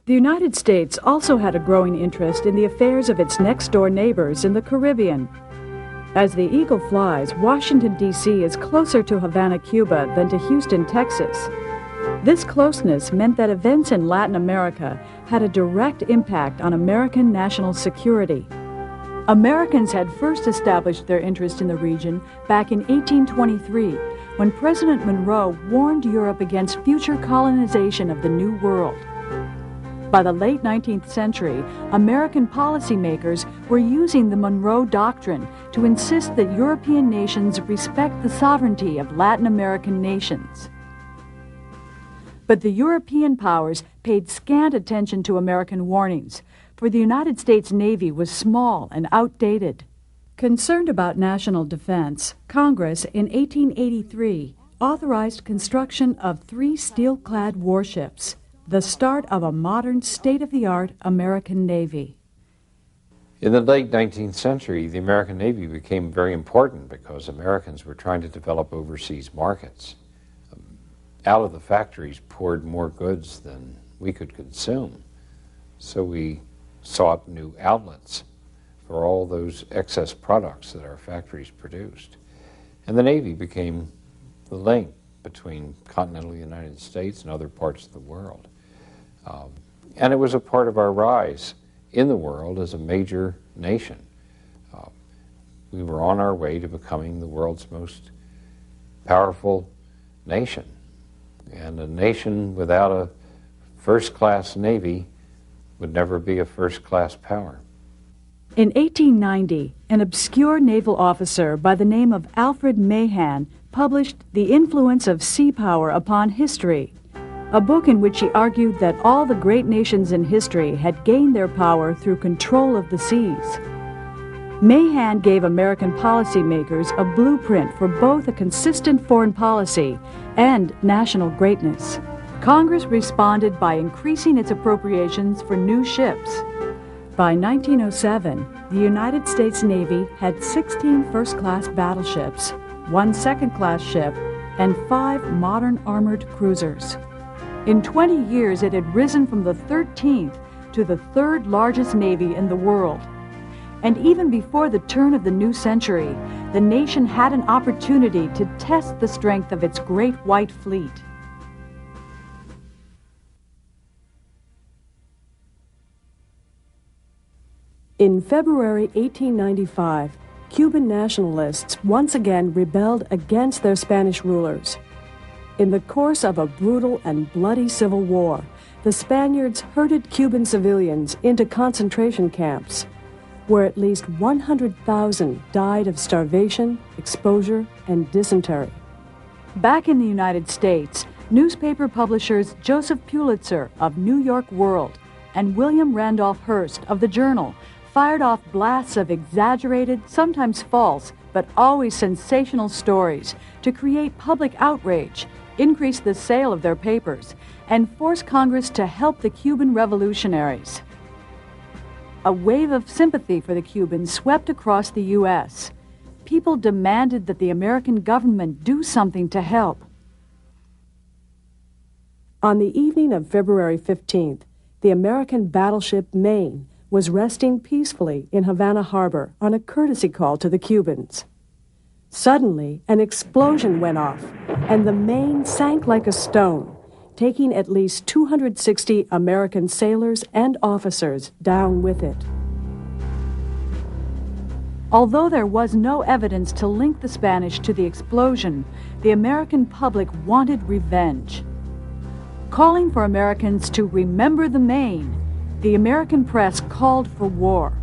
The United States also had a growing interest in the affairs of its next-door neighbors in the Caribbean. As the eagle flies, Washington, D.C. is closer to Havana, Cuba than to Houston, Texas. This closeness meant that events in Latin America had a direct impact on American national security. Americans had first established their interest in the region back in 1823, when President Monroe warned Europe against future colonization of the New World. By the late 19th century, American policymakers were using the Monroe Doctrine to insist that European nations respect the sovereignty of Latin American nations. But the European powers paid scant attention to American warnings, for the United States Navy was small and outdated. Concerned about national defense, Congress in 1883 authorized construction of 3 steel-clad warships, the start of a modern, state-of-the-art American Navy. In the late 19th century, the American Navy became very important because Americans were trying to develop overseas markets. Out of the factories poured more goods than we could consume, so we sought new outlets for all those excess products that our factories produced. And the Navy became the link between continental United States and other parts of the world. And it was a part of our rise in the world as a major nation. We were on our way to becoming the world's most powerful nation. And a nation without a first-class Navy would never be a first-class power. In 1890, an obscure naval officer by the name of Alfred Mahan published The Influence of Sea Power Upon History, a book in which he argued that all the great nations in history had gained their power through control of the seas. Mahan gave American policymakers a blueprint for both a consistent foreign policy and national greatness. Congress responded by increasing its appropriations for new ships. By 1907, the United States Navy had 16 first-class battleships, 1 second-class ship, and 5 modern armored cruisers. In 20 years, it had risen from the 13th to the 3rd largest navy in the world. And even before the turn of the new century, the nation had an opportunity to test the strength of its great white fleet. In February 1895, Cuban nationalists once again rebelled against their Spanish rulers. In the course of a brutal and bloody civil war, the Spaniards herded Cuban civilians into concentration camps, where at least 100,000 died of starvation, exposure, and dysentery. Back in the United States, newspaper publishers Joseph Pulitzer of New York World and William Randolph Hearst of the Journal fired off blasts of exaggerated, sometimes false, but always sensational stories to create public outrage, increase the sale of their papers, and force Congress to help the Cuban revolutionaries. A wave of sympathy for the Cubans swept across the U.S. People demanded that the American government do something to help. On the evening of February 15th, the American battleship Maine was resting peacefully in Havana Harbor on a courtesy call to the Cubans. Suddenly, an explosion went off, and the Maine sank like a stone, taking at least 260 American sailors and officers down with it. Although there was no evidence to link the Spanish to the explosion, the American public wanted revenge. Calling for Americans to remember the Maine, the American press called for war.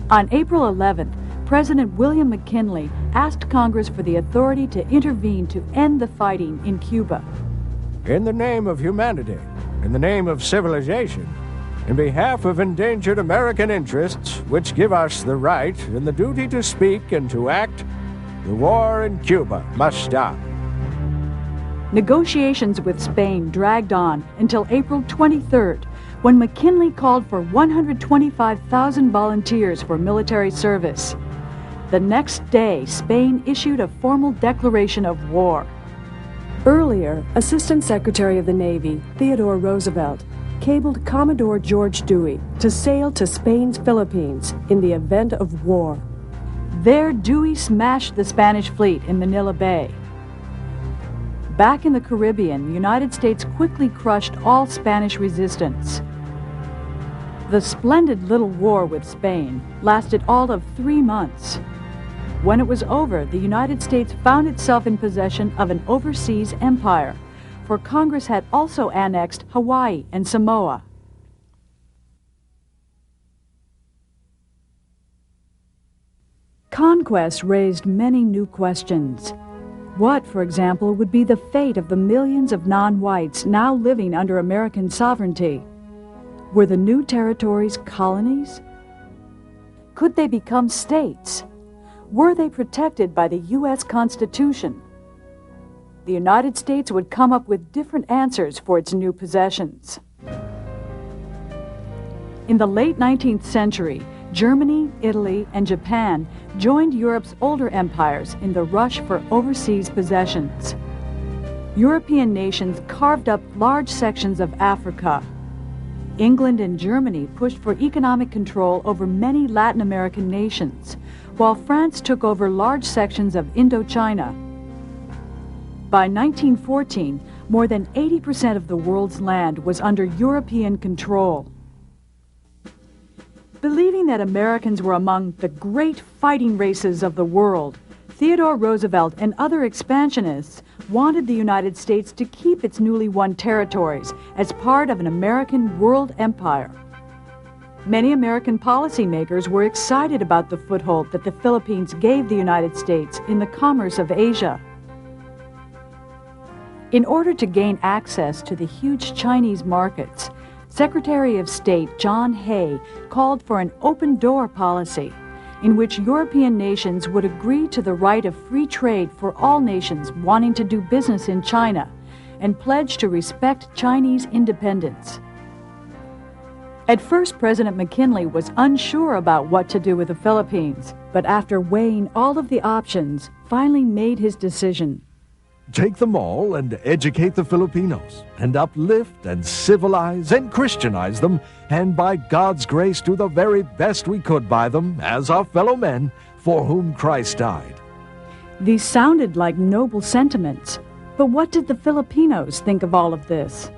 On April 11th, President William McKinley asked Congress for the authority to intervene to end the fighting in Cuba. In the name of humanity, in the name of civilization, in behalf of endangered American interests, which give us the right and the duty to speak and to act, the war in Cuba must stop. Negotiations with Spain dragged on until April 23rd, when McKinley called for 125,000 volunteers for military service. The next day, Spain issued a formal declaration of war. Earlier, Assistant Secretary of the Navy, Theodore Roosevelt, cabled Commodore George Dewey to sail to Spain's Philippines in the event of war. There, Dewey smashed the Spanish fleet in Manila Bay. Back in the Caribbean, the United States quickly crushed all Spanish resistance. The splendid little war with Spain lasted all of 3 months. When it was over, the United States found itself in possession of an overseas empire, for Congress had also annexed Hawaii and Samoa. Conquest raised many new questions. What, for example, would be the fate of the millions of non-whites now living under American sovereignty? Were the new territories colonies? Could they become states? Were they protected by the U.S. Constitution? The United States would come up with different answers for its new possessions. In the late 19th century, Germany, Italy, and Japan joined Europe's older empires in the rush for overseas possessions. European nations carved up large sections of Africa. England and Germany pushed for economic control over many Latin American nations, while France took over large sections of Indochina. By 1914, more than 80% of the world's land was under European control. Believing that Americans were among the great fighting races of the world, Theodore Roosevelt and other expansionists wanted the United States to keep its newly won territories as part of an American world empire. Many American policymakers were excited about the foothold that the Philippines gave the United States in the commerce of Asia. In order to gain access to the huge Chinese markets, Secretary of State John Hay called for an open-door policy in which European nations would agree to the right of free trade for all nations wanting to do business in China and pledge to respect Chinese independence. At first, President McKinley was unsure about what to do with the Philippines, but after weighing all of the options, finally made his decision. Take them all and educate the Filipinos, and uplift and civilize and Christianize them, and by God's grace do the very best we could by them as our fellow men for whom Christ died. These sounded like noble sentiments, but what did the Filipinos think of all of this?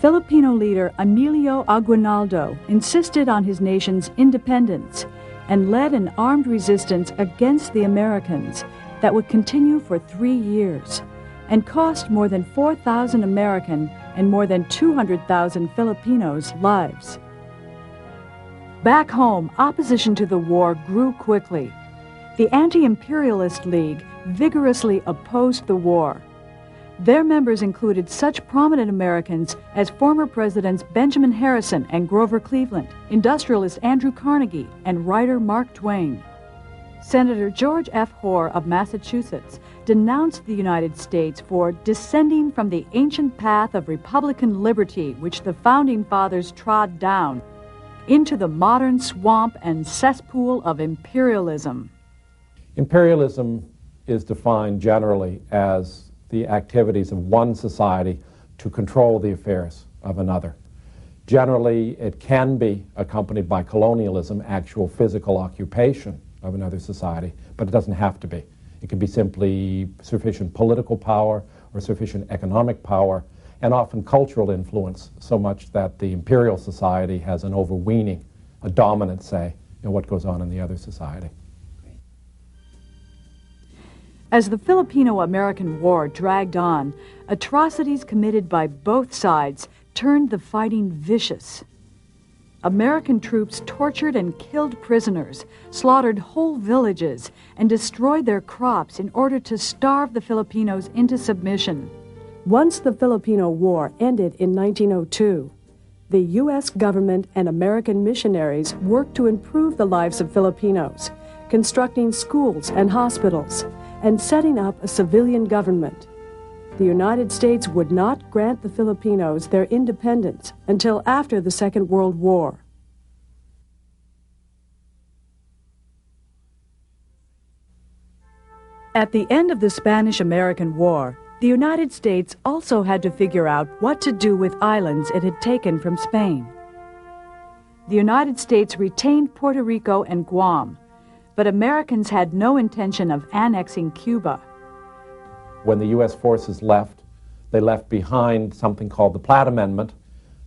Filipino leader Emilio Aguinaldo insisted on his nation's independence and led an armed resistance against the Americans that would continue for 3 years and cost more than 4,000 American and more than 200,000 Filipinos' lives. Back home, opposition to the war grew quickly. The Anti-Imperialist League vigorously opposed the war. Their members included such prominent Americans as former Presidents Benjamin Harrison and Grover Cleveland, industrialist Andrew Carnegie, and writer Mark Twain. Senator George F. Hoar of Massachusetts denounced the United States for descending from the ancient path of Republican liberty which the Founding Fathers trod down into the modern swamp and cesspool of imperialism. Imperialism is defined generally as the activities of one society to control the affairs of another. Generally, it can be accompanied by colonialism, actual physical occupation of another society, but it doesn't have to be. It can be simply sufficient political power or sufficient economic power, and often cultural influence, so much that the imperial society has an overweening, a dominant say in what goes on in the other society. As the Filipino-American War dragged on, atrocities committed by both sides turned the fighting vicious. American troops tortured and killed prisoners, slaughtered whole villages, and destroyed their crops in order to starve the Filipinos into submission. Once the Filipino War ended in 1902, the U.S. government and American missionaries worked to improve the lives of Filipinos, constructing schools and hospitals, and setting up a civilian government. The United States would not grant the Filipinos their independence until after the Second World War. At the end of the Spanish-American War, The United States also had to figure out what to do with islands it had taken from Spain. The United States retained Puerto Rico and Guam, but Americans had no intention of annexing Cuba. When the U.S. forces left, they left behind something called the Platt Amendment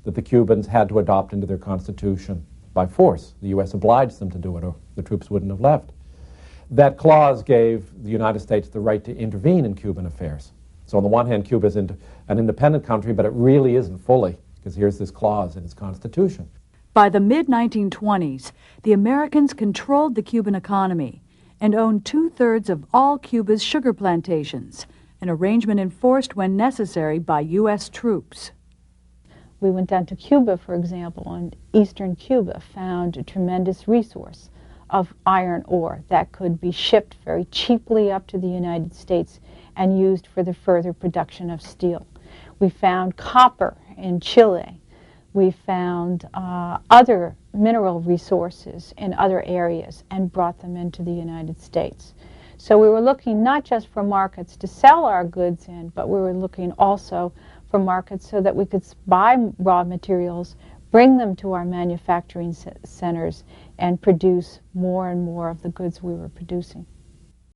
that the Cubans had to adopt into their constitution by force. The U.S. obliged them to do it, or the troops wouldn't have left. That clause gave the United States the right to intervene in Cuban affairs. So on the one hand, Cuba is an independent country, but it really isn't fully, because here's this clause in its constitution. By the mid-1920s, the Americans controlled the Cuban economy and owned 2/3 of all Cuba's sugar plantations, an arrangement enforced when necessary by U.S. troops. We went down to Cuba, for example, and eastern Cuba found a tremendous resource of iron ore that could be shipped very cheaply up to the United States and used for the further production of steel. We found copper in Chile. We found other mineral resources in other areas and brought them into the United States. So we were looking not just for markets to sell our goods in, but we were looking also for markets so that we could buy raw materials, bring them to our manufacturing centers, and produce more and more of the goods we were producing.